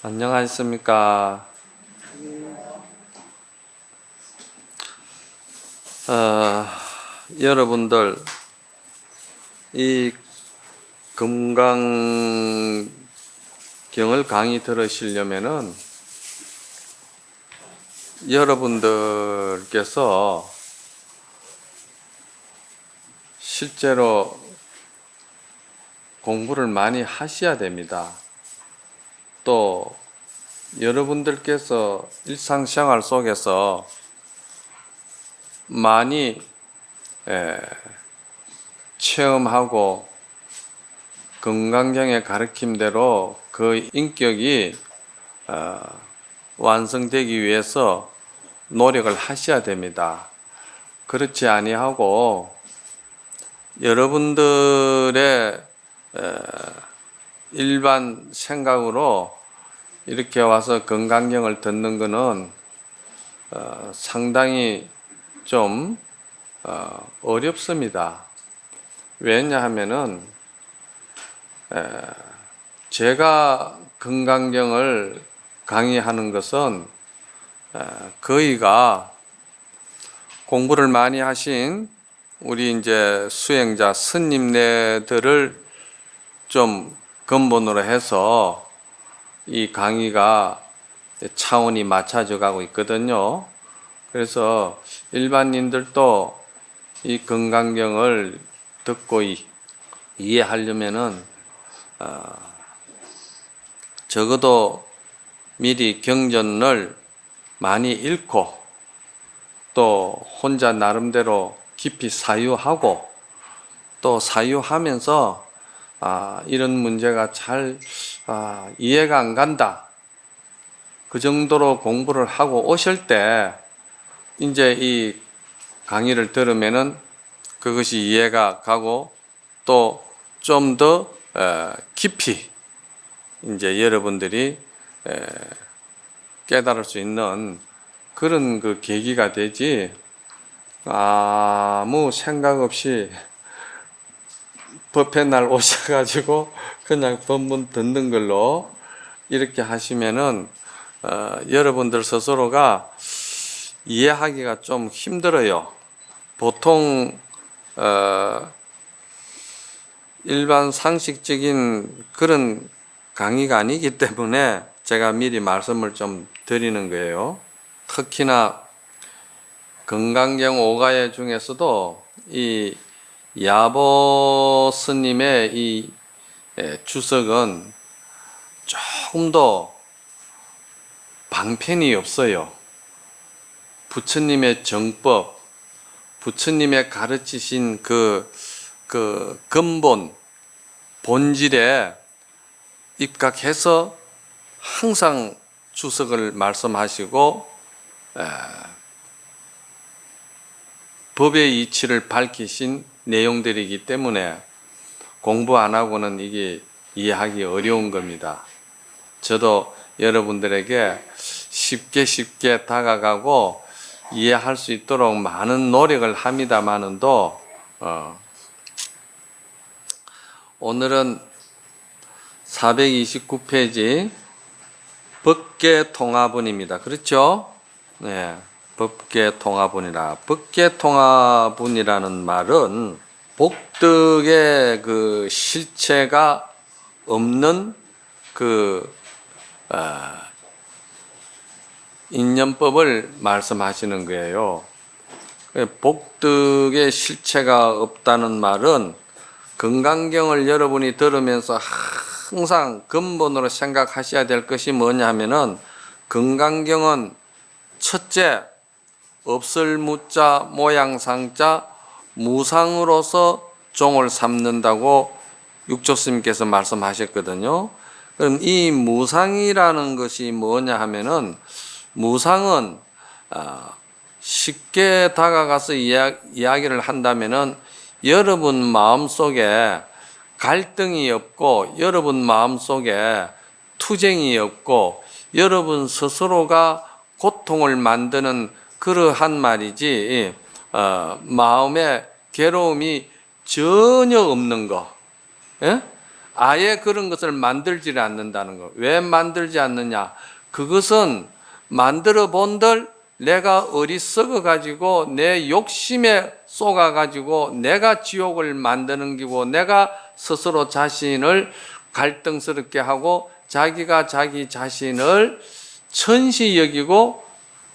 안녕하십니까. 여러분들, 이 금강경을 강의 들으시려면은 여러분들께서 실제로 공부를 많이 하셔야 됩니다. 또 여러분들께서 일상생활 속에서 많이 체험하고 금강경의 가르침대로 그 인격이 완성되기 위해서 노력을 하셔야 됩니다. 그렇지 아니하고 여러분들의 일반 생각으로 이렇게 와서 금강경을 듣는 것은 상당히 좀 어렵습니다. 왜냐하면은 제가 금강경을 강의하는 것은 거의가 공부를 많이 하신 우리 이제 수행자 스님네들을 좀 근본으로 해서 이 강의가 차원이 맞춰져 가고 있거든요. 그래서 일반인들도 이 금강경을 듣고 이해하려면은 적어도 미리 경전을 많이 읽고 또 혼자 나름대로 깊이 사유하고 또 사유하면서 이런 문제가 잘 이해가 안 간다. 그 정도로 공부를 하고 오실 때 이제 이 강의를 들으면은 그것이 이해가 가고 또 좀 더 깊이 이제 여러분들이 깨달을 수 있는 그런 그 계기가 되지, 아무 생각 없이 법회 날 오셔가지고 그냥 법문 듣는 걸로 이렇게 하시면은 여러분들 스스로가 이해하기가 좀 힘들어요. 보통 일반 상식적인 그런 강의가 아니기 때문에 제가 미리 말씀을 좀 드리는 거예요. 특히나 금강경 5가예 중에서도 이 야보 스님의 이 주석은 조금 더 방편이 없어요. 부처님의 정법, 부처님의 가르치신 그 근본, 본질에 입각해서 항상 주석을 말씀하시고 법의 이치를 밝히신 내용들이기 때문에 공부 안 하고는 이게 이해하기 어려운 겁니다. 저도 여러분들에게 쉽게 다가가고 이해할 수 있도록 많은 노력을 합니다마는도 오늘은 429페이지 법계통화분입니다. 그렇죠? 네, 법계통화분이라. 법계통화분이라는 말은 복덕의 그 실체가 없는 그 인연법을 말씀하시는 거예요. 복덕의 실체가 없다는 말은 금강경을 여러분이 들으면서 항상 근본으로 생각하셔야 될 것이 뭐냐 하면은 금강경은 첫째 없을 무자 모양상자 무상으로서 종을 삼는다고 육조스님께서 말씀하셨거든요. 그럼 이 무상이라는 것이 뭐냐 하면은 무상은 쉽게 다가가서 이야기를 한다면은 여러분 마음속에 갈등이 없고 여러분 마음속에 투쟁이 없고 여러분 스스로가 고통을 만드는 그러한 말이지 마음에 괴로움이 전혀 없는 거. 예? 아예 그런 것을 만들지 않는다는 거. 왜 만들지 않느냐? 그것은 만들어 본들 내가 어리석어 가지고 내 욕심에 쏘가 가지고 내가 지옥을 만드는 기고 내가 스스로 자신을 갈등스럽게 하고 자기가 자기 자신을 천시 여기고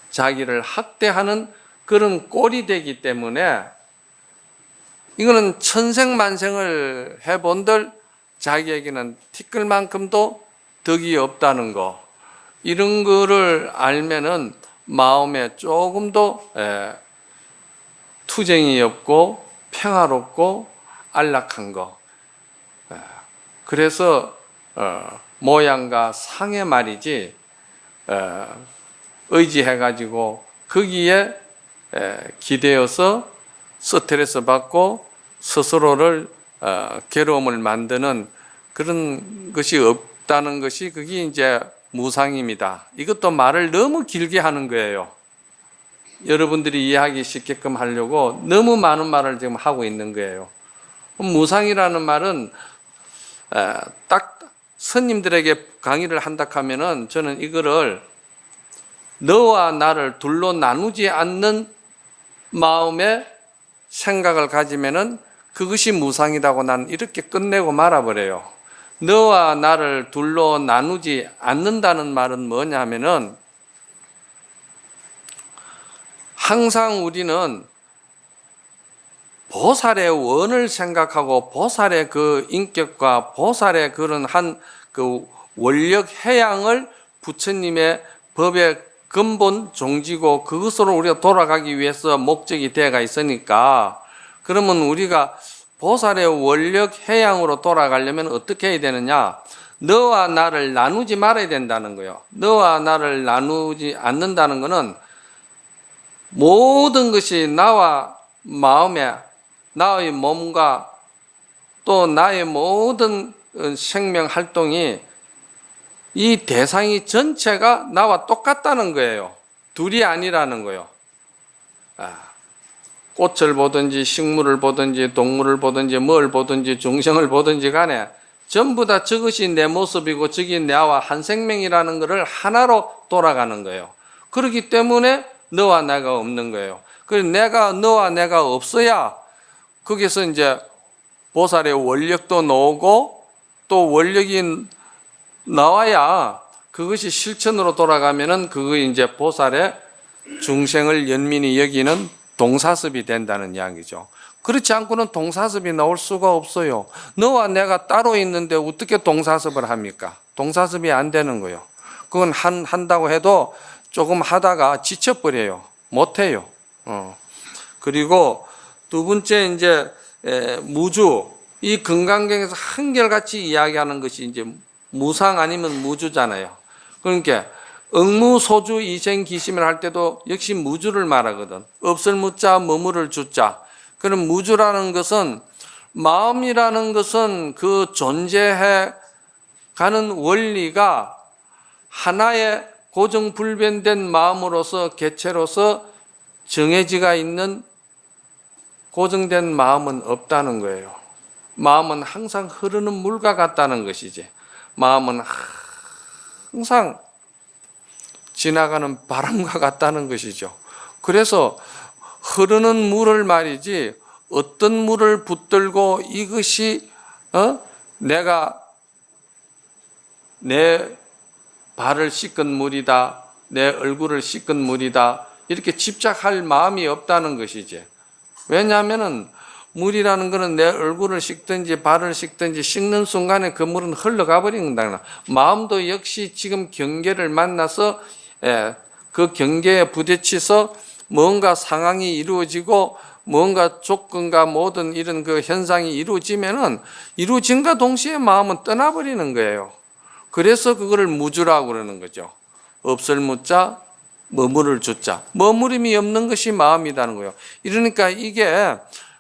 자기를 학대하는 그런 꼴이 되기 때문에 이거는 천생만생을 해본들 자기에게는 티끌만큼도 덕이 없다는 거, 이런 거를 알면은 마음에 조금도 투쟁이 없고 평화롭고 안락한 거. 그래서 모양과 상에 말이지 의지해가지고 거기에 기대어서 스트레스 받고 스스로를 괴로움을 만드는 그런 것이 없다는 것이 그게 이제 무상입니다. 이것도 말을 너무 길게 하는 거예요. 여러분들이 이해하기 쉽게끔 하려고 너무 많은 말을 지금 하고 있는 거예요. 무상이라는 말은 딱 스님들에게 강의를 한다 하면은 저는 이거를 너와 나를 둘로 나누지 않는 마음의 생각을 가지면은 그것이 무상이라고 나는 이렇게 끝내고 말아버려요. 너와 나를 둘로 나누지 않는다는 말은 뭐냐 하면은 항상 우리는 보살의 원을 생각하고 보살의 그 인격과 보살의 그런 한 그 원력 해양을 부처님의 법의 근본 종지고 그것으로 우리가 돌아가기 위해서 목적이 되어가 있으니까, 그러면 우리가 보살의 원력 해양으로 돌아가려면 어떻게 해야 되느냐? 너와 나를 나누지 말아야 된다는 거예요. 너와 나를 나누지 않는다는 것은 모든 것이 나와 마음에, 나의 몸과 또 나의 모든 생명 활동이 이 대상이 전체가 나와 똑같다는 거예요. 둘이 아니라는 거예요. 꽃을 보든지 식물을 보든지 동물을 보든지 뭘 보든지 중생을 보든지 간에 전부 다 저것이 내 모습이고 저기 나와 한 생명이라는 것을 하나로 돌아가는 거예요. 그렇기 때문에 너와 내가 없는 거예요. 그래서 너와 내가 없어야 거기서 이제 보살의 원력도 나오고 또 원력이 나와야 그것이 실천으로 돌아가면은 그거 이제 보살의 중생을 연민히 여기는 동사섭이 된다는 이야기죠. 그렇지 않고는 동사섭이 나올 수가 없어요. 너와 내가 따로 있는데 어떻게 동사섭을 합니까? 동사섭이 안 되는 거예요. 그건 한다고 해도 조금 하다가 지쳐버려요. 못해요. 그리고 두 번째 이제 무주, 이 금강경에서 한결같이 이야기하는 것이 이제 무상 아니면 무주잖아요. 그러니까 응무소주 이생기심을 할 때도 역시 무주를 말하거든. 없을 무자 머무를 주자. 그럼 무주라는 것은 마음이라는 것은 그 존재해 가는 원리가 하나의 고정불변된 마음으로서 개체로서 정해지가 있는 고정된 마음은 없다는 거예요. 마음은 항상 흐르는 물과 같다는 것이지. 마음은 항상 지나가는 바람과 같다는 것이죠. 그래서 흐르는 물을 말이지 어떤 물을 붙들고 이것이 내가 내 발을 씻은 물이다, 내 얼굴을 씻은 물이다, 이렇게 집착할 마음이 없다는 것이지. 왜냐하면은 물이라는 것은 내 얼굴을 씻든지 발을 씻든지 씻는 순간에 그 물은 흘러가 버린다. 마음도 역시 지금 경계를 만나서 그 경계에 부딪혀서 뭔가 상황이 이루어지고 뭔가 조건과 모든 이런 그 현상이 이루어지면은 이루어진과 동시에 마음은 떠나버리는 거예요. 그래서 그거를 무주라고 그러는 거죠. 없을 무자, 머무를 주자. 머무림이 없는 것이 마음이라는 거예요. 이러니까 이게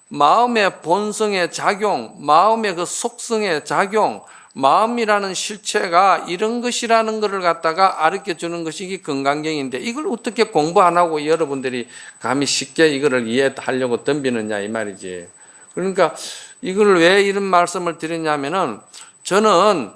마음의 본성의 작용, 마음의 그 속성의 작용, 마음이라는 실체가 이런 것이라는 것을 갖다가 가르쳐 주는 것이 이 금강경인데, 이걸 어떻게 공부 안 하고 여러분들이 감히 쉽게 이거를 이해하려고 덤비느냐 이 말이지. 그러니까 이걸 왜 이런 말씀을 드리냐면은 저는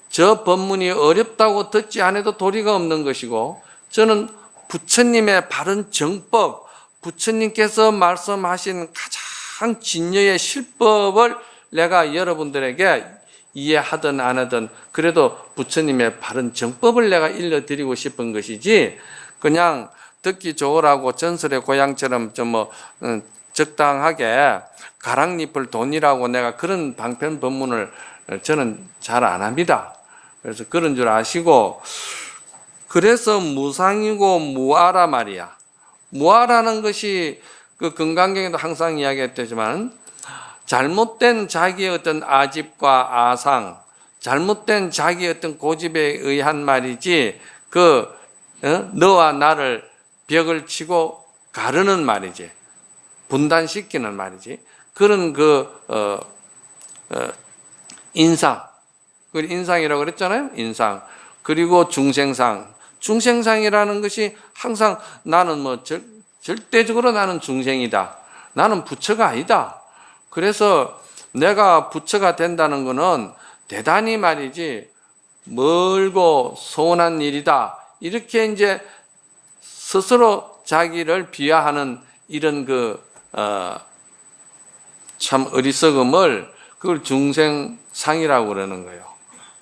저 법문이 어렵다고 듣지 않아도 도리가 없는 것이고, 저는 부처님의 바른 정법, 부처님께서 말씀하신 가장 진여의 실법을 내가 여러분들에게 이해하든 안 하든 그래도 부처님의 바른 정법을 내가 일러드리고 싶은 것이지, 그냥 듣기 좋으라고 전설의 고향처럼 적당하게 가랑잎을 돈이라고 내가 그런 방편 법문을 저는 잘 안 합니다. 그래서 그런 줄 아시고, 그래서 무상이고 무아라 말이야. 무아라는 것이 그 건강경에도 항상 이야기했지만, 잘못된 자기의 어떤 아집과 아상, 잘못된 자기의 어떤 고집에 의한 말이지, 너와 나를 벽을 치고 가르는 말이지, 분단시키는 말이지, 그런 인상, 그 인상이라고 그랬잖아요. 인상. 그리고 중생상. 중생상이라는 것이 항상 나는 절대적으로 나는 중생이다. 나는 부처가 아니다. 그래서 내가 부처가 된다는 것은 대단히 말이지 멀고 소원한 일이다. 이렇게 이제 스스로 자기를 비하하는 이런 참 어리석음을 그걸 중생상이라고 그러는 거예요.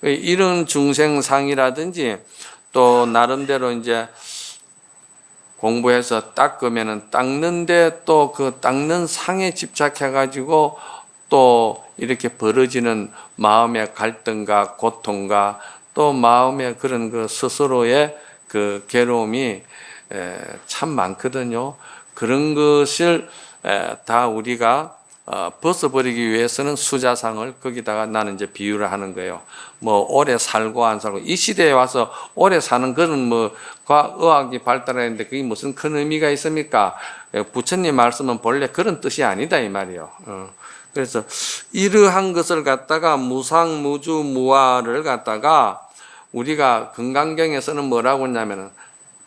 이런 중생상이라든지 또 나름대로 이제 공부해서 닦으면은 닦는데 또 그 닦는 상에 집착해가지고 또 이렇게 벌어지는 마음의 갈등과 고통과 또 마음의 그런 그 스스로의 그 괴로움이 참 많거든요. 그런 것을 다 우리가 벗어버리기 위해서는 수자상을 거기다가 나는 이제 비유를 하는 거예요. 오래 살고 안 살고 이 시대에 와서 오래 사는 것은 의학이 발달했는데 그게 무슨 큰 의미가 있습니까? 부처님 말씀은 본래 그런 뜻이 아니다 이 말이에요. 그래서 이러한 것을 갖다가 무상, 무주, 무아를 갖다가 우리가 건강경에서는 뭐라고 했냐면은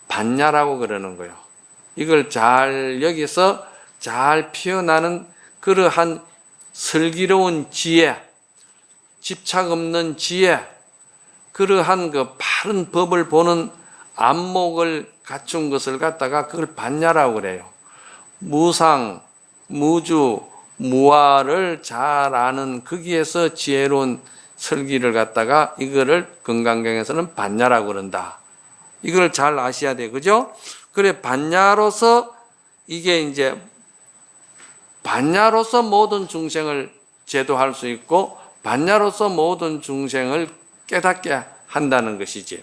반야라고 그러는 거예요. 이걸 잘 여기서 잘 피어나는 그러한 슬기로운 지혜, 집착 없는 지혜, 그러한 그 바른 법을 보는 안목을 갖춘 것을 갖다가 그걸 반야라고 그래요. 무상, 무주, 무아를 잘 아는 거기에서 지혜로운 설기를 갖다가 이거를 건강경에서는 반야라고 그런다. 이걸 잘 아셔야 돼요. 그죠? 그래, 반야로서 이게 이제 반야로서 모든 중생을 제도할 수 있고 반야로서 모든 중생을 깨닫게 한다는 것이지.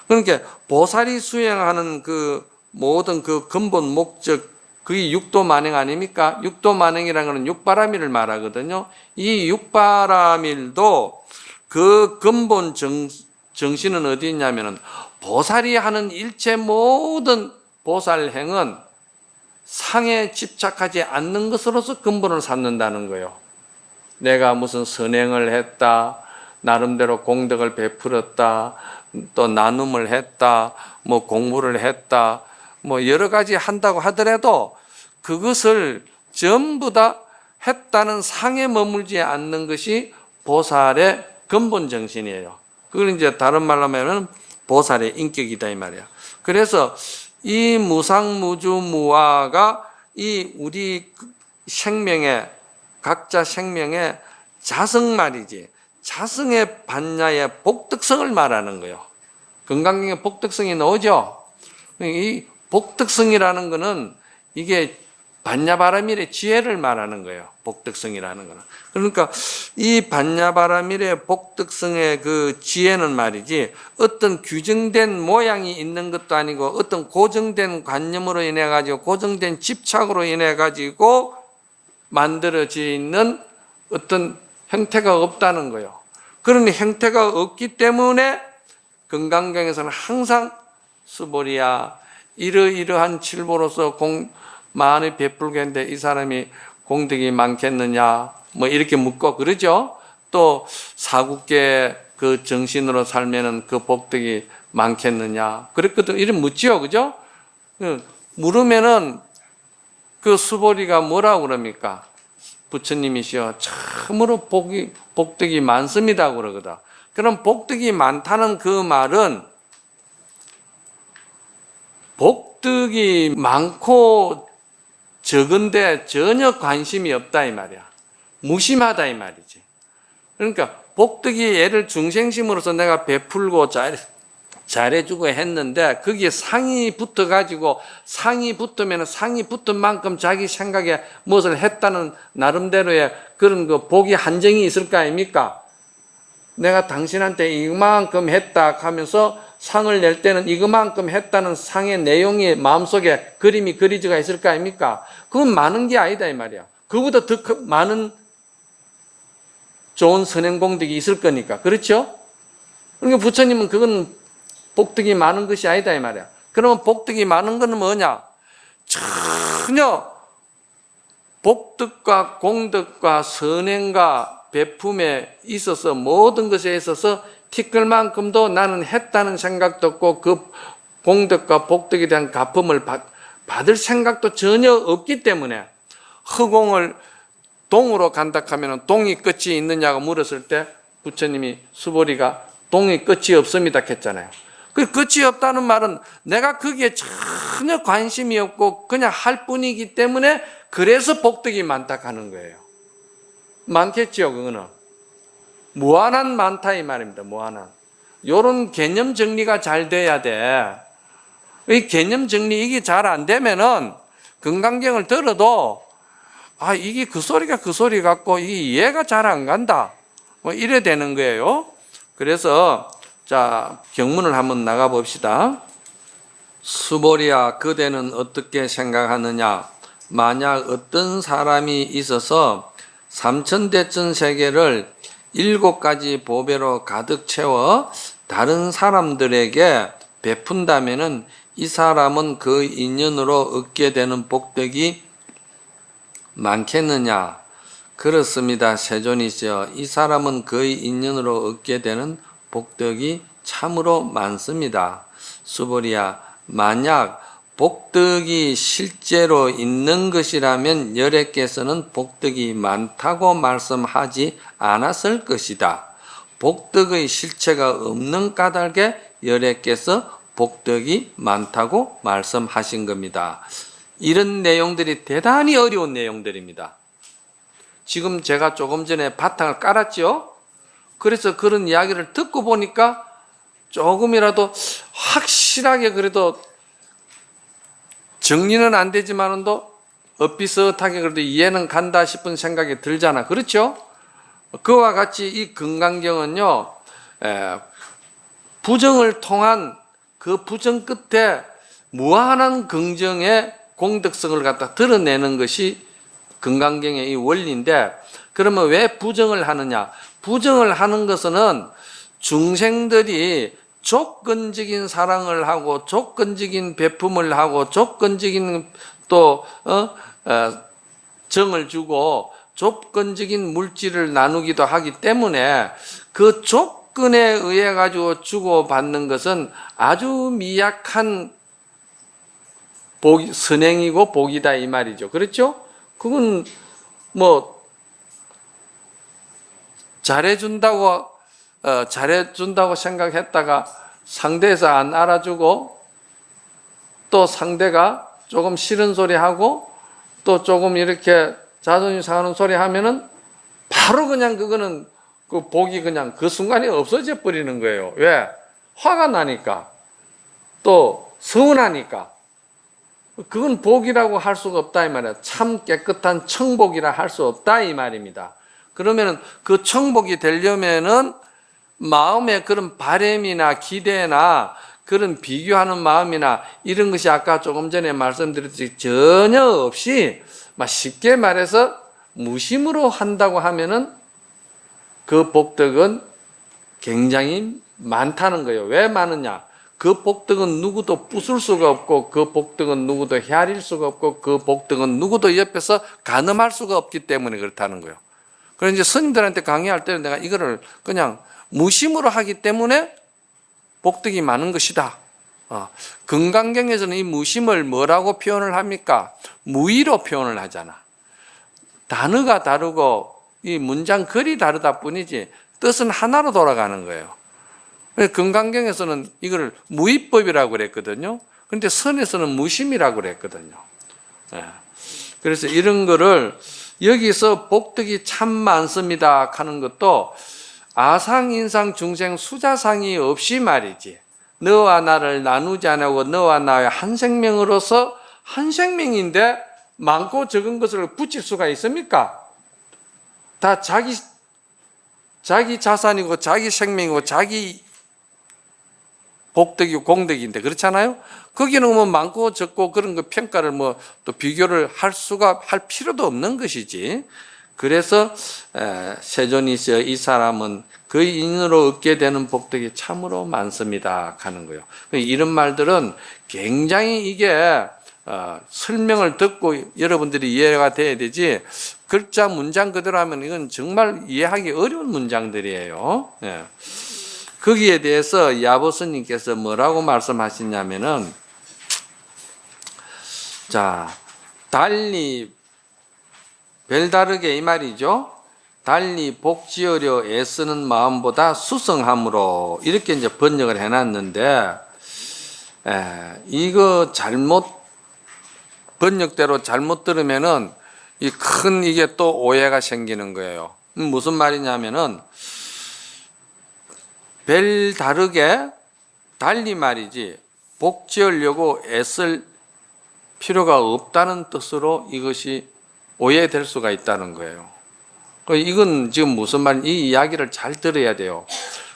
그러니까 보살이 수행하는 그 모든 그 근본 목적, 그게 육도만행 아닙니까? 육도만행이라는 것은 육바라밀을 말하거든요. 이 육바라밀도 그 근본 정신은 어디 있냐면은 보살이 하는 일체 모든 보살행은 상에 집착하지 않는 것으로서 근본을 삼는다는 거예요. 내가 무슨 선행을 했다, 나름대로 공덕을 베풀었다, 또 나눔을 했다, 공부를 했다, 여러 가지 한다고 하더라도 그것을 전부 다 했다는 상에 머물지 않는 것이 보살의 근본 정신이에요. 그걸 이제 다른 말로 하면 보살의 인격이다 이 말이야. 그래서 이 무상무주무아가 이 우리 생명의 각자 생명의 자성 말이지, 자성의 반야의 복덕성을 말하는 거예요. 건강경에 복덕성이 나오죠. 이 복덕성이라는 것은 이게 반야바라밀의 지혜를 말하는 거예요. 복덕성이라는 거는. 그러니까 이 반야바라밀의 복덕성의 그 지혜는 말이지 어떤 규정된 모양이 있는 것도 아니고 어떤 고정된 관념으로 인해 가지고 고정된 집착으로 인해 가지고 만들어져 있는 어떤 형태가 없다는 거예요. 그런 형태가 없기 때문에 건강경에서는 항상 수보리야 이러이러한 칠보로서 많이 베풀게 했는데 이 사람이 공덕이 많겠느냐 이렇게 묻고 그러죠. 또 사국계 그 정신으로 살면은 그 복덕이 많겠느냐 그랬거든. 이런 묻지요. 그죠? 물으면은 그 수보리가 뭐라고 그럽니까? 부처님이시여 참으로 복덕이 많습니다 그러거든. 그럼 복덕이 많다는 그 말은 복덕이 많고 적은데 전혀 관심이 없다 이 말이야. 무심하다 이 말이지. 그러니까 복덕이 얘를 중생심으로서 내가 베풀고 잘해주고 했는데 거기에 상이 붙어가지고 상이 붙으면 상이 붙은 만큼 자기 생각에 무엇을 했다는 나름대로의 그런 그 복이 한정이 있을 거 아닙니까? 내가 당신한테 이만큼 했다 하면서 상을 낼 때는 이만큼 했다는 상의 내용이 마음속에 그림이 그려져가 있을 거 아닙니까? 그건 많은 게 아니다 이 말이야. 그보다 더 많은 좋은 선행공덕이 있을 거니까. 그렇죠? 그러니까 부처님은 그건 복덕이 많은 것이 아니다 이 말이야. 그러면 복덕이 많은 건 뭐냐? 전혀 복덕과 공덕과 선행과 베품에 있어서 모든 것에 있어서 티끌만큼도 나는 했다는 생각도 없고 그 공덕과 복덕에 대한 갚음을 받을 생각도 전혀 없기 때문에 허공을 동으로 간다 하면 동이 끝이 있느냐고 물었을 때 부처님이 수보리가 동이 끝이 없습니다 했잖아요. 그 끝이 없다는 말은 내가 거기에 전혀 관심이 없고 그냥 할 뿐이기 때문에 그래서 복덕이 많다 하는 거예요. 많겠죠 그거는. 무한한 많다 이 말입니다. 무한한. 이런 개념 정리가 잘 돼야 돼. 이 개념 정리 이게 잘 안 되면은 금강경을 들어도 이게 그 소리가 그 소리 같고 이게 이해가 잘 안 간다. 뭐 이래 되는 거예요. 그래서 자 경문을 한번 나가 봅시다. 수보리야 그대는 어떻게 생각하느냐? 만약 어떤 사람이 있어서 삼천대천 세계를 7가지 보배로 가득 채워 다른 사람들에게 베푼다면은 이 사람은 그 인연으로 얻게 되는 복덕이 많겠느냐? 그렇습니다. 세존이시여. 이 사람은 그의 인연으로 얻게 되는 복덕이 참으로 많습니다. 수보리야, 만약 복덕이 실제로 있는 것이라면 열애께서는 복덕이 많다고 말씀하지 않았을 것이다. 복덕의 실체가 없는 까닭에 열애께서 복덕이 많다고 말씀하신 겁니다. 이런 내용들이 대단히 어려운 내용들입니다. 지금 제가 조금 전에 바탕을 깔았죠? 그래서 그런 이야기를 듣고 보니까 조금이라도 확실하게 그래도 정리는 안 되지만도 엇비슷하게 그래도 이해는 간다 싶은 생각이 들잖아. 그렇죠? 그와 같이 이 금강경은요, 부정을 통한 그 부정 끝에 무한한 긍정의 공덕성을 갖다 드러내는 것이 금강경의 이 원리인데, 그러면 왜 부정을 하느냐? 부정을 하는 것은 중생들이 조건적인 사랑을 하고 조건적인 베품을 하고 조건적인 또 정을 주고 조건적인 물질을 나누기도 하기 때문에 그 조건에 의해 가지고 주고받는 것은 아주 미약한 선행이고 복이다 이 말이죠. 그렇죠? 그건 뭐 잘해준다고 생각했다가 상대에서 안 알아주고 또 상대가 조금 싫은 소리 하고 또 조금 이렇게 자존심 상하는 소리 하면은 바로 그냥 그거는 그 복이 그냥 그 순간에 없어져 버리는 거예요. 왜? 화가 나니까 또 서운하니까. 그건 복이라고 할 수가 없다 이 말이야. 참 깨끗한 청복이라 할 수 없다 이 말입니다. 그러면은 그 청복이 되려면은 마음의 그런 바램이나 기대나 그런 비교하는 마음이나 이런 것이 아까 조금 전에 말씀드렸듯이 전혀 없이 쉽게 말해서 무심으로 한다고 하면은 그 복덕은 굉장히 많다는 거예요. 왜 많으냐? 그 복덕은 누구도 부술 수가 없고 그 복덕은 누구도 헤아릴 수가 없고 그 복덕은 누구도 옆에서 가늠할 수가 없기 때문에 그렇다는 거예요. 그래서 이제 스님들한테 강의할 때는 내가 이거를 그냥 무심으로 하기 때문에 복덕이 많은 것이다. 금강경에서는 이 무심을 뭐라고 표현을 합니까? 무의로 표현을 하잖아. 단어가 다르고 이 문장 글이 다르다 뿐이지 뜻은 하나로 돌아가는 거예요. 금강경에서는 이걸 무위법이라고 그랬거든요. 그런데 선에서는 무심이라고 그랬거든요. 그래서 이런 거를 여기서 복덕이 참 많습니다 하는 것도 아상, 인상, 중생, 수자상이 없이 말이지. 너와 나를 나누지 않고 너와 나의 한 생명으로서 한 생명인데 많고 적은 것을 붙일 수가 있습니까? 다 자기 자산이고 자기 생명이고 자기 복덕이고 공덕인데 그렇잖아요? 거기는 뭐 많고 적고 그런 거 평가를 뭐 또 비교를 할 필요도 없는 것이지. 그래서 세존이시여 이 사람은 그 인으로 얻게 되는 복덕이 참으로 많습니다 하는 거예요. 이런 말들은 굉장히 이게 설명을 듣고 여러분들이 이해가 돼야 되지 글자 문장 그대로 하면 이건 정말 이해하기 어려운 문장들이에요. 거기에 대해서 야보스님께서 뭐라고 말씀하시냐면은 자 달리 별다르게 이 말이죠. 달리 복지하려 애쓰는 마음보다 수성함으로 이렇게 이제 번역을 해놨는데 이거 잘못 번역대로 잘못 들으면은 이 큰 이게 또 오해가 생기는 거예요. 무슨 말이냐면은 별다르게 달리 말이지 복지하려고 애쓸 필요가 없다는 뜻으로 이것이 오해될 수가 있다는 거예요. 이건 지금 무슨 말, 이 이야기를 잘 들어야 돼요.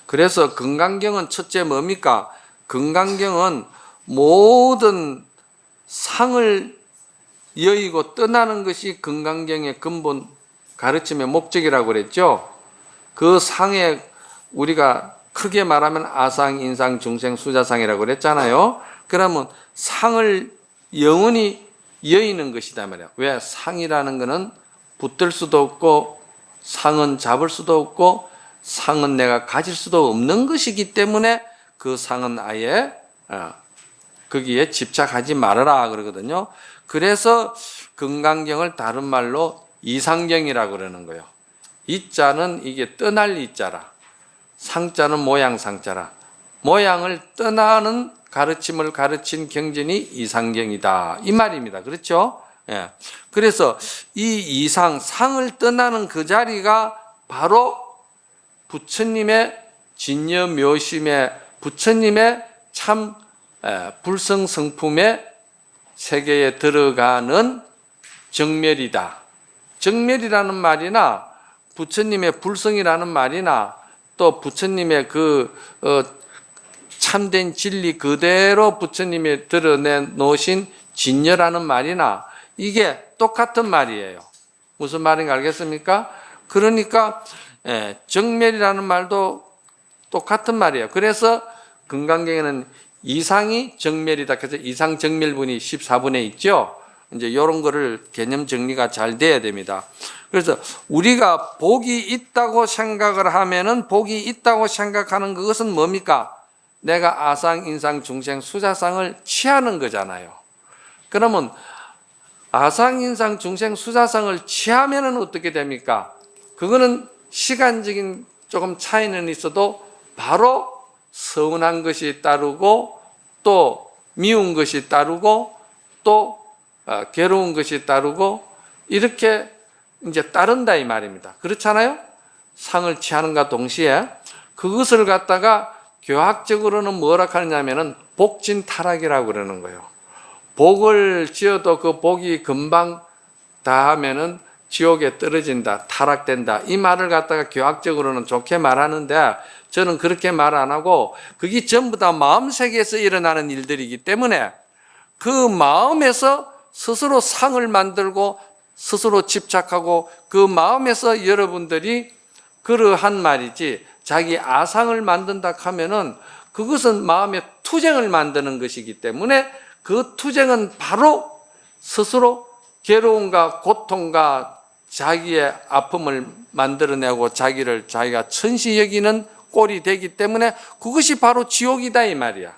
그래서 금강경은 첫째 뭡니까? 금강경은 모든 상을 여의고 떠나는 것이 금강경의 근본 가르침의 목적이라고 그랬죠. 그 상에 우리가 크게 말하면 아상, 인상, 중생, 수자상이라고 그랬잖아요. 그러면 상을 영원히 여의는 것이다 말이야. 왜? 상이라는 것은 붙들 수도 없고 상은 잡을 수도 없고 상은 내가 가질 수도 없는 것이기 때문에 그 상은 아예 거기에 집착하지 말아라 그러거든요. 그래서 금강경을 다른 말로 이상경이라고 그러는 거예요. 이자는 이게 떠날 이자라. 상자는 모양 상자라. 모양을 떠나는 가르침을 가르친 경전이 이상경이다. 이 말입니다. 그렇죠? 예. 그래서 이 이상, 상을 떠나는 그 자리가 바로 부처님의 진여 묘심의 부처님의 참 불성성품의 세계에 들어가는 정멸이다. 정멸이라는 말이나 부처님의 불성이라는 말이나 또 부처님의 그 참된 진리 그대로 부처님이 드러내 놓으신 진여라는 말이나 이게 똑같은 말이에요. 무슨 말인가 알겠습니까? 그러니까 정멸이라는 말도 똑같은 말이에요. 그래서 금강경에는 이상이 정멸이다. 그래서 이상 정멸분이 14분에 있죠. 이제 이런 거를 개념 정리가 잘 돼야 됩니다. 그래서 우리가 복이 있다고 생각을 하면은 복이 있다고 생각하는 그것은 뭡니까? 내가 아상, 인상, 중생, 수자상을 취하는 거잖아요. 그러면 아상, 인상, 중생, 수자상을 취하면은 어떻게 됩니까? 그거는 시간적인 조금 차이는 있어도 바로 서운한 것이 따르고 또 미운 것이 따르고 또 괴로운 것이 따르고 이렇게 이제 따른다 이 말입니다. 그렇잖아요? 상을 취하는가 동시에 그것을 갖다가 교학적으로는 뭐라 하느냐면은 복진 타락이라고 그러는 거예요. 복을 지어도 그 복이 금방 다 하면은 지옥에 떨어진다, 타락된다. 이 말을 갖다가 교학적으로는 좋게 말하는데 저는 그렇게 말 안 하고 그게 전부 다 마음 세계에서 일어나는 일들이기 때문에 그 마음에서 스스로 상을 만들고 스스로 집착하고 그 마음에서 여러분들이 그러한 말이지 자기 아상을 만든다 하면은 그것은 마음의 투쟁을 만드는 것이기 때문에 그 투쟁은 바로 스스로 괴로움과 고통과 자기의 아픔을 만들어내고 자기가 천시 여기는 꼴이 되기 때문에 그것이 바로 지옥이다 이 말이야.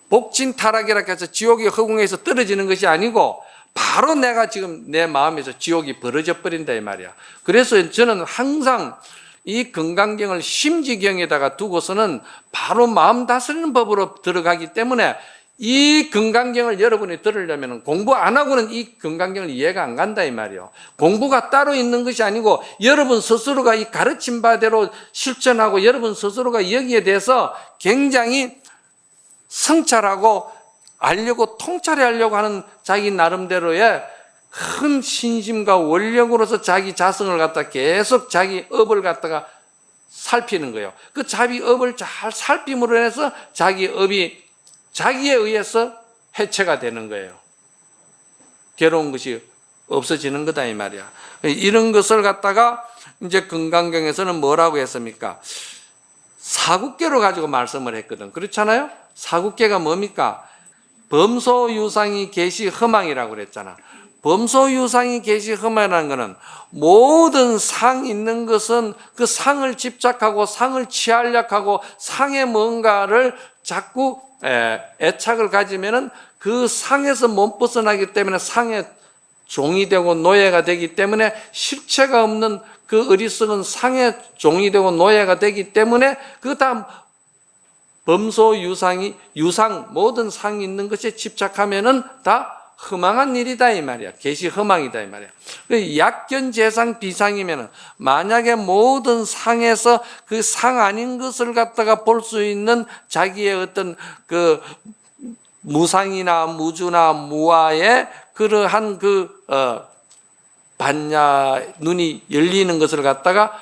복진 타락이라 해서 지옥의 허공에서 떨어지는 것이 아니고 바로 내가 지금 내 마음에서 지옥이 벌어져 버린다 이 말이야. 그래서 저는 항상 이 건강경을 심지경에다가 두고서는 바로 마음 다스리는 법으로 들어가기 때문에 이 건강경을 여러분이 들으려면 공부 안 하고는 이 건강경을 이해가 안 간다 이 말이에요. 공부가 따로 있는 것이 아니고 여러분 스스로가 이 가르친 바대로 실천하고 여러분 스스로가 여기에 대해서 굉장히 성찰하고 알려고 통찰하려고 하는 자기 나름대로의 큰 신심과 원력으로서 자기 자성을 갖다 계속 자기 업을 갖다가 살피는 거예요. 그 자기 업을 잘 살핌으로 해서 자기 업이 자기에 의해서 해체가 되는 거예요. 괴로운 것이 없어지는 거다 이 말이야. 이런 것을 갖다가 이제 건강경에서는 뭐라고 했습니까? 사국계로 가지고 말씀을 했거든. 그렇잖아요? 사국계가 뭡니까? 범소유상이 계시 허망이라고 그랬잖아. 범소유상이 계시 허망이라는 것은 모든 상 있는 것은 그 상을 집착하고 상을 취하려고 하고 상에 뭔가를 자꾸 애착을 가지면은 그 상에서 못 벗어나기 때문에 상의 종이 되고 노예가 되기 때문에 실체가 없는 그 어리석은 상의 종이 되고 노예가 되기 때문에 그 다음 범소유상이 유상 모든 상이 있는 것에 집착하면은 다 허망한 일이다 이 말이야. 계시 허망이다 이 말이야. 약견재상 비상이면은 만약에 모든 상에서 그 상 아닌 것을 갖다가 볼 수 있는 자기의 어떤 그 무상이나 무주나 무아의 그러한 반야 눈이 열리는 것을 갖다가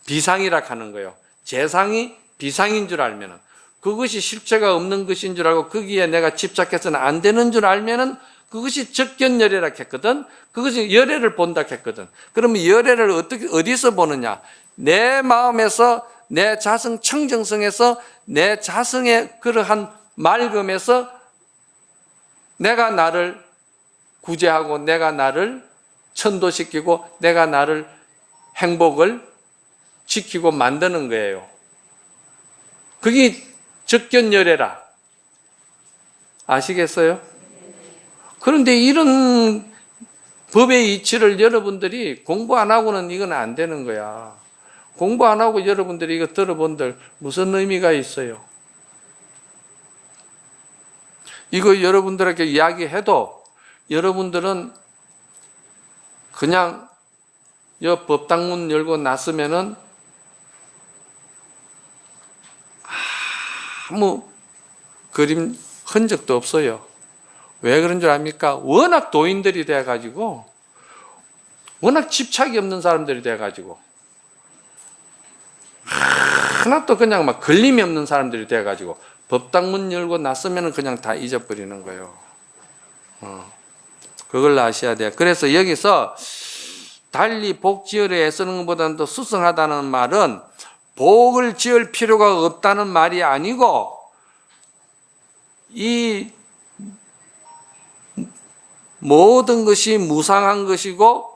비상이라 하는 거예요. 재상이 비상인 줄 알면은 그것이 실체가 없는 것인 줄 알고 거기에 내가 집착해서는 안 되는 줄 알면은 그것이 적견열애라 했거든. 그것이 열애를 본다 했거든. 그러면 열애를 어디서 보느냐? 내 마음에서 내 자성 청정성에서 내 자성의 그러한 맑음에서 내가 나를 구제하고 내가 나를 천도시키고 내가 나를 행복을 지키고 만드는 거예요. 그게 적견열애라. 아시겠어요? 그런데 이런 법의 이치를 여러분들이 공부 안 하고는 이건 안 되는 거야. 공부 안 하고 여러분들이 이거 들어본들 무슨 의미가 있어요? 이거 여러분들에게 이야기해도 여러분들은 그냥 여 법당문 열고 났으면은 아무 그림 흔적도 없어요. 왜 그런 줄 압니까? 워낙 도인들이 돼가지고 워낙 집착이 없는 사람들이 돼가지고 하나도 그냥 막 걸림이 없는 사람들이 돼가지고 법당문 열고 났으면 그냥 다 잊어버리는 거예요. 그걸 아셔야 돼요. 그래서 여기서 달리 복 지으려 애쓰는 것보다는 더 수승하다는 말은 복을 지을 필요가 없다는 말이 아니고 이 모든 것이 무상한 것이고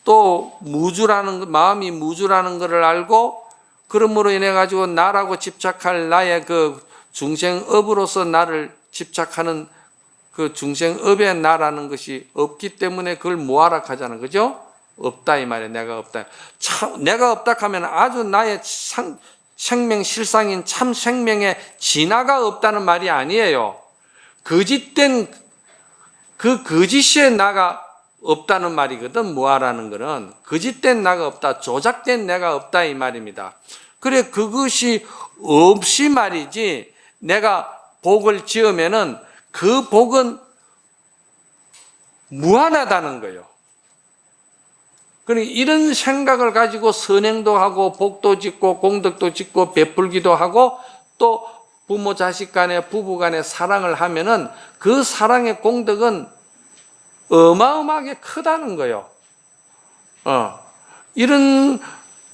또 무주라는 마음이 무주라는 것을 알고 그러므로 인해 가지고 나라고 집착할 나의 그 중생업으로서 나를 집착하는 그 중생업의 나라는 것이 없기 때문에 그걸 무아라 하잖아. 그죠? 없다 이 말이야. 내가 없다. 참, 내가 없다 하면 아주 나의 생명 실상인 참 생명의 진화가 없다는 말이 아니에요. 거짓된 그 거짓의 나가 없다는 말이거든. 무아라는 거는 거짓된 나가 없다, 조작된 내가 없다 이 말입니다. 그래 그것이 없이 말이지 내가 복을 지으면은 그 복은 무한하다는 거예요. 그러니까 이런 생각을 가지고 선행도 하고 복도 짓고 공덕도 짓고 베풀기도 하고 또 부모 자식 간에 부부 간에 사랑을 하면은 그 사랑의 공덕은 어마어마하게 크다는 거예요. 이런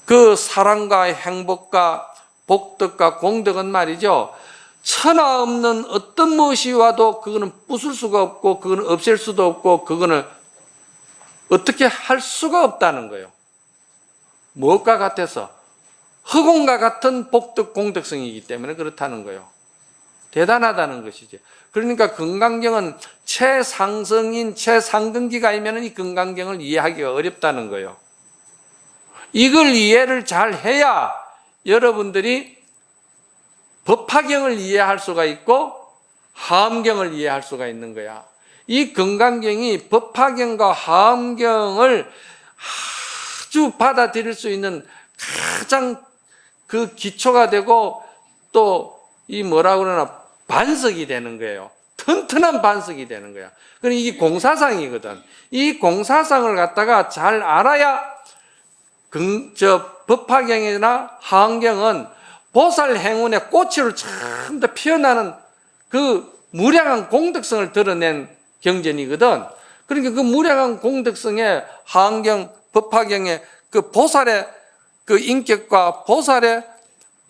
그 사랑과 행복과 복덕과 공덕은 말이죠. 천하 없는 어떤 무엇이 와도 그거는 부술 수가 없고 그거는 없앨 수도 없고 그거는 어떻게 할 수가 없다는 거예요. 무엇과 같아서? 흑공과 같은 복덕 공덕성이기 때문에 그렇다는 거예요. 대단하다는 것이지. 그러니까 건강경은 최상승인 최상근기가 아니면 이 건강경을 이해하기가 어렵다는 거예요. 이걸 이해를 잘 해야 여러분들이 법화경을 이해할 수가 있고 하엄경을 이해할 수가 있는 거야. 이 건강경이 법화경과 하엄경을 아주 받아들일 수 있는 가장 그 기초가 되고 또 이 뭐라 그러나 반석이 되는 거예요. 튼튼한 반석이 되는 거야. 그러니까 이게 공사상이거든. 이 공사상을 갖다가 잘 알아야 법화경이나 하엄경은 보살 행운의 꽃으로 참 더 피어나는 그 무량한 공덕성을 드러낸 경전이거든. 그러니까 그 무량한 공덕성의 하엄경, 법화경의 그 보살의 그 인격과 보살의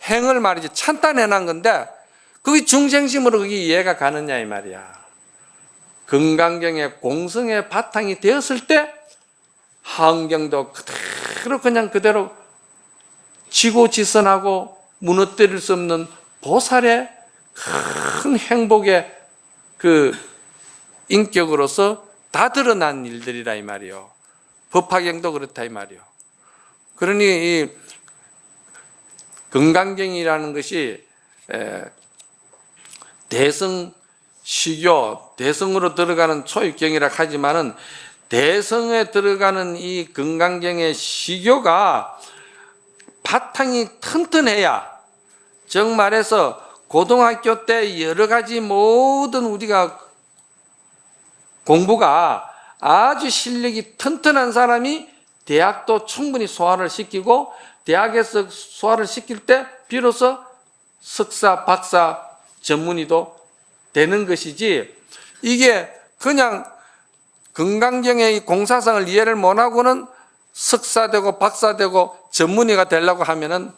행을 말이지 찬탄해 난 건데 그게 중생심으로 그게 이해가 가느냐 이 말이야. 건강경의 공성의 바탕이 되었을 때 하엄경도 그대로 지고지선하고 무너뜨릴 수 없는 보살의 큰 행복의 그 인격으로서 다 드러난 일들이라 이 말이요. 법화경도 그렇다 이 말이요. 그러니 이 건강경이라는 것이 대성 시교, 대성으로 들어가는 초입경이라 하지만은 대성에 들어가는 이 건강경의 시교가 바탕이 튼튼해야 정말해서 고등학교 때 여러 가지 모든 우리가 공부가 아주 실력이 튼튼한 사람이 대학도 충분히 소화를 시키고 대학에서 소화를 시킬 때 비로소 석사, 박사, 전문의도 되는 것이지 이게 그냥 건강경의 공사상을 이해를 못하고는 석사되고 박사되고 전문의가 되려고 하면은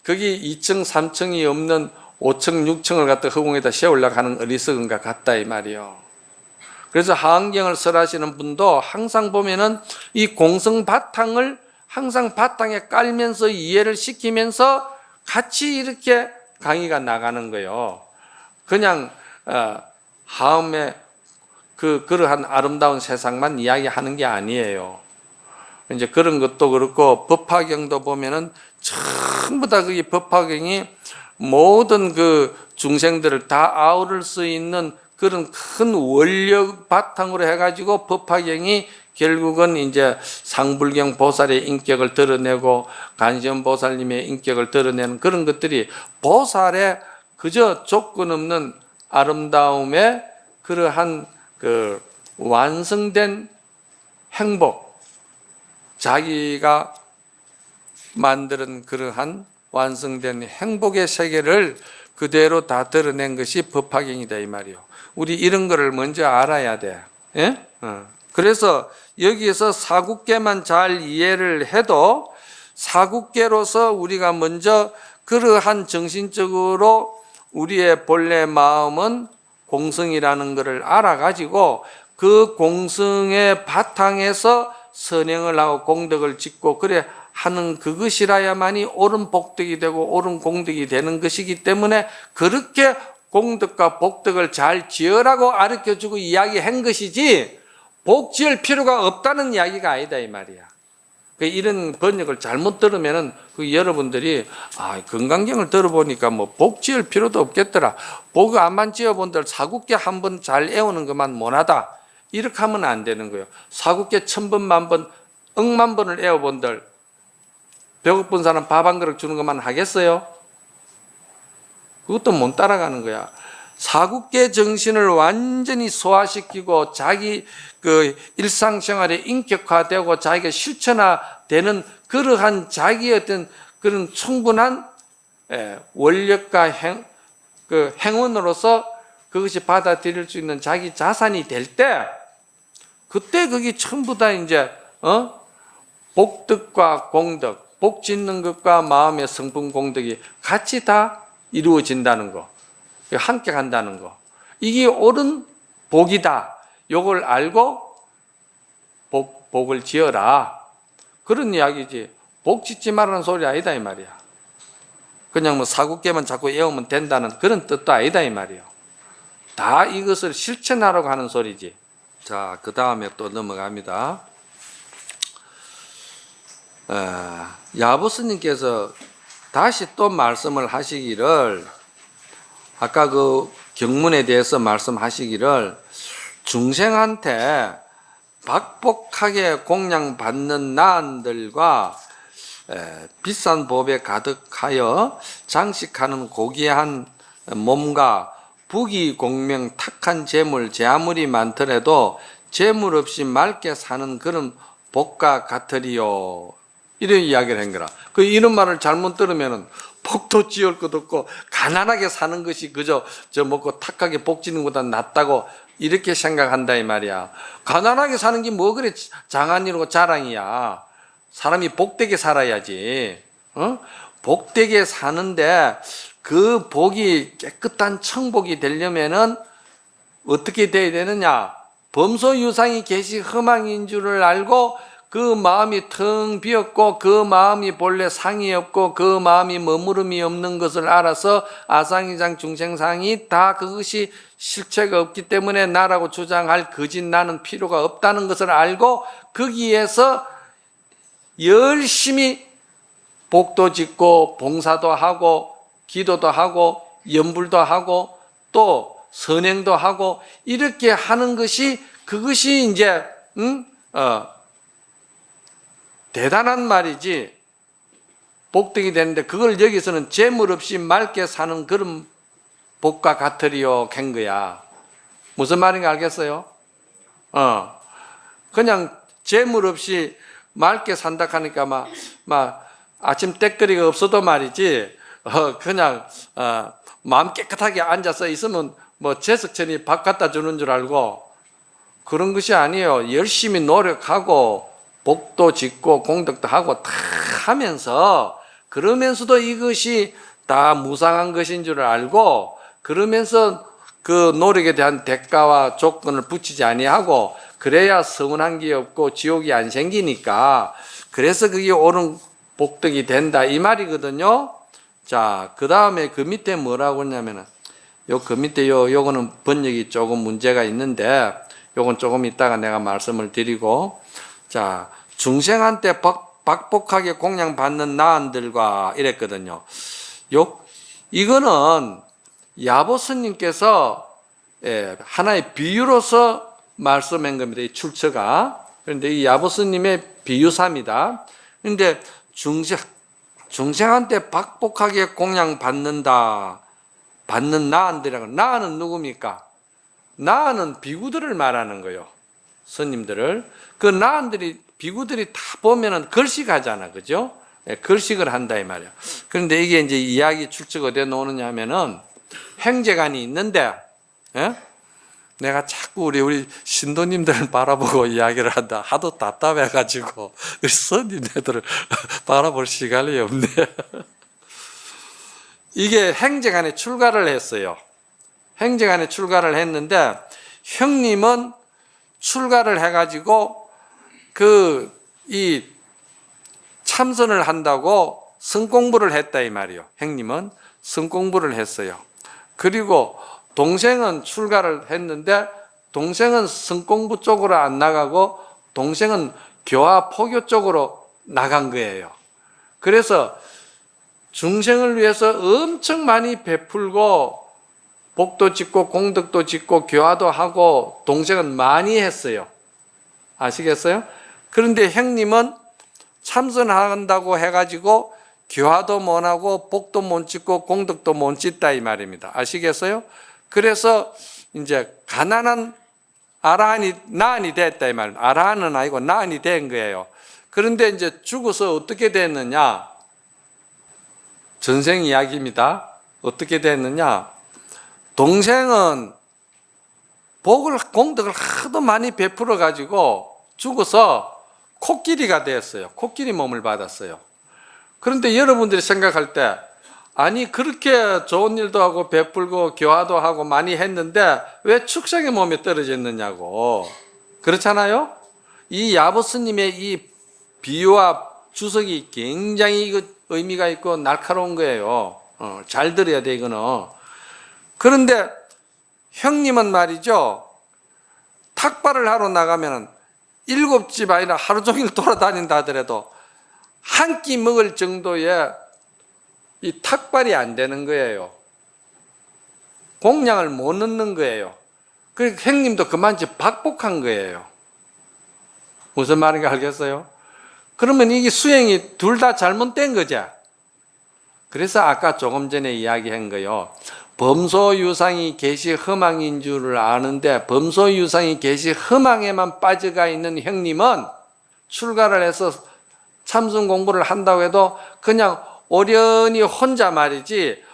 거기 2층, 3층이 없는 5층, 6층을 갖다 허공에다 세우려고 하는 어리석은 것 같다 이 말이요. 그래서 하엄경을 설하시는 분도 항상 보면은 이 공성 바탕을 항상 바탕에 깔면서 이해를 시키면서 같이 이렇게 강의가 나가는 거예요. 그냥 하엄의 그러한 아름다운 세상만 이야기하는 게 아니에요. 이제 그런 것도 그렇고 법화경도 보면은 전부 다 그 법화경이 모든 그 중생들을 다 아우를 수 있는 그런 큰 원력 바탕으로 해가지고 법화경이 결국은 이제 상불경 보살의 인격을 드러내고 간시엄 보살님의 인격을 드러내는 그런 것들이 보살의 그저 조건 없는 아름다움의 그러한 그 완성된 행복, 자기가 만드는 그러한 완성된 행복의 세계를 그대로 다 드러낸 것이 법화경이다 이 말이요. 우리 이런 거를 먼저 알아야 돼. 예? 그래서 여기에서 사국계만 잘 이해를 해도 사국계로서 우리가 먼저 그러한 정신적으로 우리의 본래 마음은 공성이라는 것을 알아가지고 그 공성의 바탕에서 선행을 하고 공덕을 짓고 그래 하는 그것이라야만이 옳은 복덕이 되고 옳은 공덕이 되는 것이기 때문에 그렇게 공덕과 복덕을 잘 지으라고 가르쳐주고 이야기한 것이지 복 지을 필요가 없다는 이야기가 아니다 이 말이야. 이런 번역을 잘못 들으면은 여러분들이 건강경을 들어보니까 뭐 복 지을 필요도 없겠더라. 복 안만 지어본들 사국계 한 번 잘 애우는 것만 못하다. 이렇게 하면 안 되는 거예요. 사국계 1000번, 만번, 억만 번을 애워본들 배고픈 사람 밥 한 그릇 주는 것만 하겠어요? 그것도 못 따라가는 거야. 사국계 정신을 완전히 소화시키고 자기 그 일상생활에 인격화되고 자기가 실천화되는 그러한 자기의 어떤 그런 충분한 원력과 행운으로서 그것이 받아들일 수 있는 자기 자산이 될 때 그때 그게 전부 다 이제 복덕과 공덕, 복 짓는 것과 마음의 성품 공덕이 같이 다 이루어진다는 거, 함께 간다는 거. 이게 옳은 복이다. 요걸 알고 복을 지어라. 그런 이야기지. 복 짓지 말라는 소리 아니다 이 말이야. 그냥 뭐 사국개만 자꾸 외우면 된다는 그런 뜻도 아니다 이 말이에요. 다 이것을 실천하라고 하는 소리지. 자, 그 다음에 또 넘어갑니다. 야부스님께서 다시 또 말씀을 하시기를, 아까 그 경문에 대해서 말씀하시기를, 중생한테 박복하게 공양받는 나은들과 비싼 법에 가득하여 장식하는 고귀한 몸과 부귀공명 탁한 재물 제 아무리 많더라도 재물 없이 맑게 사는 그런 복과 같으리요. 이런 이야기를 한 거라. 그 이런 말을 잘못 들으면은 복도 지을 것 없고 가난하게 사는 것이 그저 저 먹고 탁하게 복지는 것보다 낫다고 이렇게 생각한다 이 말이야. 가난하게 사는 게 뭐 그래 장안이고 자랑이야. 사람이 복되게 살아야지. 복되게 사는데 그 복이 깨끗한 청복이 되려면은 어떻게 돼야 되느냐? 범소유상이 계시 흠망인 줄을 알고 그 마음이 텅 비었고 그 마음이 본래 상이 없고 그 마음이 머무름이 없는 것을 알아서 아상이상 중생상이 다 그것이 실체가 없기 때문에 나라고 주장할 거짓 나는 필요가 없다는 것을 알고 거기에서 열심히 복도 짓고 봉사도 하고 기도도 하고 염불도 하고 또 선행도 하고 이렇게 하는 것이 그것이 이제 대단한 말이지 복덕이 되는데 그걸 여기서는 재물 없이 맑게 사는 그런 복과 같으리요 캔 거야. 무슨 말인가 알겠어요? 그냥 재물 없이 맑게 산다 하니까 막 아침 때거리가 없어도 말이지 그냥 마음 깨끗하게 앉아서 있으면 뭐 제석천이 밥 갖다 주는 줄 알고 그런 것이 아니에요. 열심히 노력하고 복도 짓고 공덕도 하고 다 하면서 그러면서도 이것이 다 무상한 것인 줄 알고 그러면서 그 노력에 대한 대가와 조건을 붙이지 아니하고 그래야 서운한 게 없고 지옥이 안 생기니까 그래서 그게 옳은 복덕이 된다 이 말이거든요. 자, 그 다음에 그 밑에 뭐라고 했냐면은 그 밑에 요거는 번역이 조금 문제가 있는데 요건 조금 이따가 내가 말씀을 드리고 자, 중생한테 박복하게 공양받는 나은들과 이랬거든요. 이거는 야보스님께서 하나의 비유로서 말씀한 겁니다. 이 출처가. 그런데 이 야보스님의 비유사입니다. 그런데 중생한테 박복하게 공양받는다. 받는 나은들이라고. 나은은 누굽니까? 나은은 비구들을 말하는 거예요. 스님들을. 그 나은들이 비구들이 다 보면은 걸식하잖아. 그죠? 걸식을 한다 이 말이야. 그런데 이게 이제 이야기 출처가 어디에 나오느냐 하면은 행제관이 있는데 내가 자꾸 우리 신도님들을 바라보고 이야기를 한다. 하도 답답해가지고 우리 스님네들을 바라볼 시간이 없네. 이게 행제관에 출가를 했어요. 행제관에 출가를 했는데 형님은 출가를 해가지고 이 참선을 한다고 성공부를 했다 이 말이요. 형님은 성공부를 했어요. 그리고 동생은 출가를 했는데 동생은 성공부 쪽으로 안 나가고 동생은 교화 포교 쪽으로 나간 거예요. 그래서 중생을 위해서 엄청 많이 베풀고 복도 짓고 공덕도 짓고 교화도 하고 동생은 많이 했어요. 아시겠어요? 그런데 형님은 참선한다고 해가지고 교화도 못하고 복도 못 짓고 공덕도 못 짓다 이 말입니다. 아시겠어요? 그래서 이제 가난한 나은이 됐다 이 말입니다. 아라한은 아니고 나은이 된 거예요. 그런데 이제 죽어서 어떻게 됐느냐? 전생 이야기입니다. 어떻게 됐느냐? 동생은 공덕을 하도 많이 베풀어 가지고 죽어서 코끼리가 됐어요. 코끼리 몸을 받았어요. 그런데 여러분들이 생각할 때 아니 그렇게 좋은 일도 하고 베풀고 교화도 하고 많이 했는데 왜 축생의 몸에 떨어졌느냐고. 그렇잖아요? 이 야보스님의 이 비유와 주석이 굉장히 의미가 있고 날카로운 거예요. 잘 들어야 돼 이거는. 그런데 형님은 말이죠, 탁발을 하러 나가면은 7집 아니라 하루 종일 돌아다닌다 하더라도 한 끼 먹을 정도의 이 탁발이 안 되는 거예요. 공량을 못 넣는 거예요. 그러니까 형님도 그만치 박복한 거예요. 무슨 말인지 알겠어요? 그러면 이게 수행이 둘 다 잘못된 거죠. 그래서 아까 조금 전에 이야기한 거요. 범소유상이 계시 허망인 줄을 아는데 범소유상이 계시 허망에만 빠져가 있는 형님은 출가를 해서 참선 공부를 한다고 해도 그냥 오련히 혼자 말이지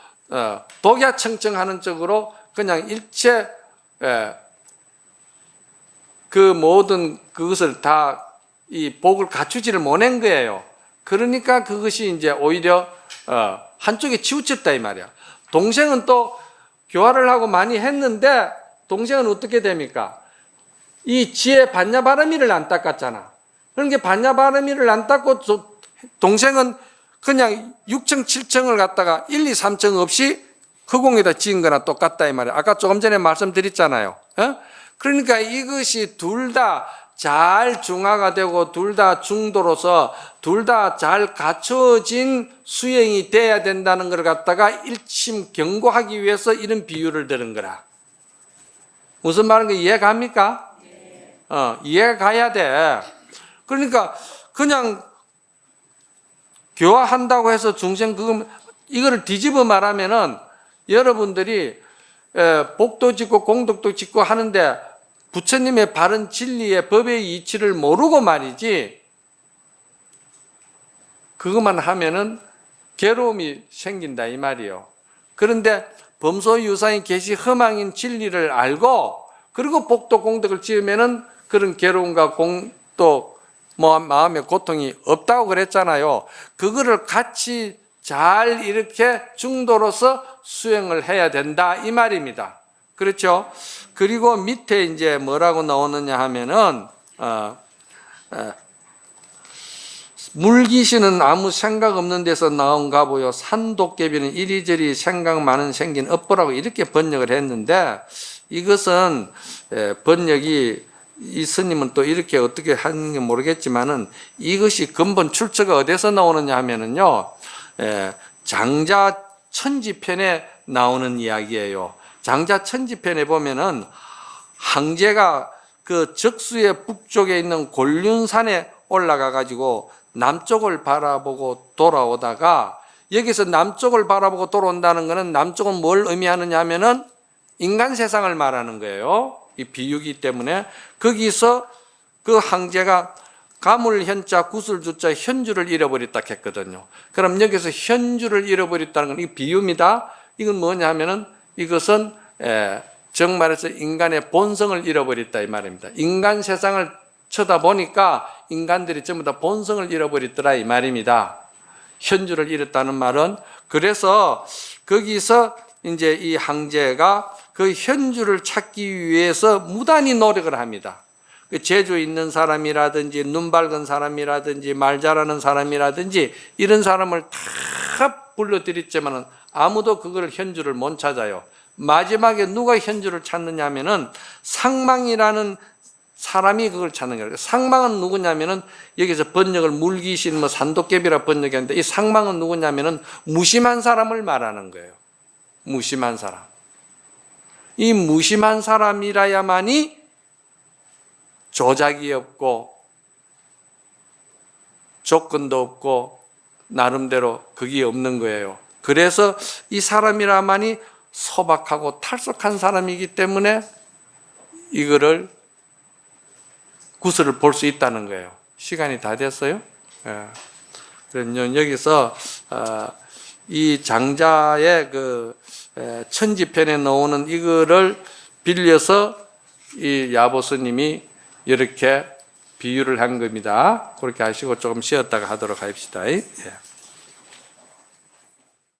독야청청하는 쪽으로 그냥 일체 그 모든 그것을 다 이 복을 갖추지를 못한 거예요. 그러니까 그것이 이제 오히려 한쪽에 치우쳤다 이 말이야. 동생은 또 교화를 하고 많이 했는데 동생은 어떻게 됩니까? 이 지혜 반야바라미를 안 닦았잖아. 그러니까 반야바라미를 안 닦고 동생은 그냥 6층 7층을 갖다가 1, 2, 3층 없이 허공에다 지은 거나 똑같다 이 말이야. 아까 조금 전에 말씀드렸잖아요. 그러니까 이것이 둘 다 잘 중화가 되고 둘 다 중도로서 둘 다 잘 갖춰진 수행이 돼야 된다는 걸 갖다가 일침 경고하기 위해서 이런 비유를 들은 거라. 무슨 말인가 이해 갑니까? 이해가 가야 돼. 그러니까 그냥 교화한다고 해서 중생 이거를 뒤집어 말하면은 여러분들이 복도 짓고 공덕도 짓고 하는데 부처님의 바른 진리의 법의 이치를 모르고 말이지 그것만 하면은 괴로움이 생긴다 이 말이요. 그런데 범소유상이 계시 허망인 진리를 알고 그리고 복도 공덕을 지으면은 그런 괴로움과 또 마음의 고통이 없다고 그랬잖아요. 그거를 같이 잘 이렇게 중도로서 수행을 해야 된다 이 말입니다. 그렇죠? 그리고 밑에 이제 뭐라고 나오느냐 하면은 물귀신은 아무 생각 없는 데서 나온가 보요. 산도깨비는 이리저리 생각 많은 생긴 업보라고 이렇게 번역을 했는데 이것은 번역이 이 스님은 또 이렇게 어떻게 하는지 모르겠지만은 이것이 근본 출처가 어디서 나오느냐 하면은요, 장자 천지편에 나오는 이야기예요. 장자 천지편에 보면은 황제가 그 적수의 북쪽에 있는 곤륜산에 올라가 가지고 남쪽을 바라보고 돌아오다가 여기서 남쪽을 바라보고 돌아온다는 것은 남쪽은 뭘 의미하느냐 하면은 인간 세상을 말하는 거예요. 이 비유기 때문에 거기서 그 황제가 가물현자 구슬주자 현주를 잃어버렸다 했거든요. 그럼 여기서 현주를 잃어버렸다는 건 이 비유입니다. 이건 뭐냐 하면은 이것은 정말해서 인간의 본성을 잃어버렸다 이 말입니다. 인간 세상을 쳐다보니까 인간들이 전부 다 본성을 잃어버렸더라 이 말입니다. 현주를 잃었다는 말은 그래서 거기서 이제 이 황제가 그 현주를 찾기 위해서 무단히 노력을 합니다. 그 재주 있는 사람이라든지 눈 밝은 사람이라든지 말 잘하는 사람이라든지 이런 사람을 다 불러들였지만 아무도 그걸 현주를 못 찾아요. 마지막에 누가 현주를 찾느냐 하면은 상망이라는 사람이 그걸 찾는 거예요. 상망은 누구냐면은 여기서 번역을 물귀신 뭐 산도깨비라 번역했는데 이 상망은 누구냐면은 무심한 사람을 말하는 거예요. 무심한 사람. 이 무심한 사람이라야만이 조작이 없고 조건도 없고 나름대로 그게 없는 거예요. 그래서 이 사람이라만이 소박하고 탈속한 사람이기 때문에 이거를 구슬을 볼 수 있다는 거예요. 시간이 다 됐어요. 그래서 여기서 이 장자의 그 천지편에 나오는 이거를 빌려서 이 야보스님이 이렇게 비유를 한 겁니다. 그렇게 하시고 조금 쉬었다가 하도록 합시다. 예.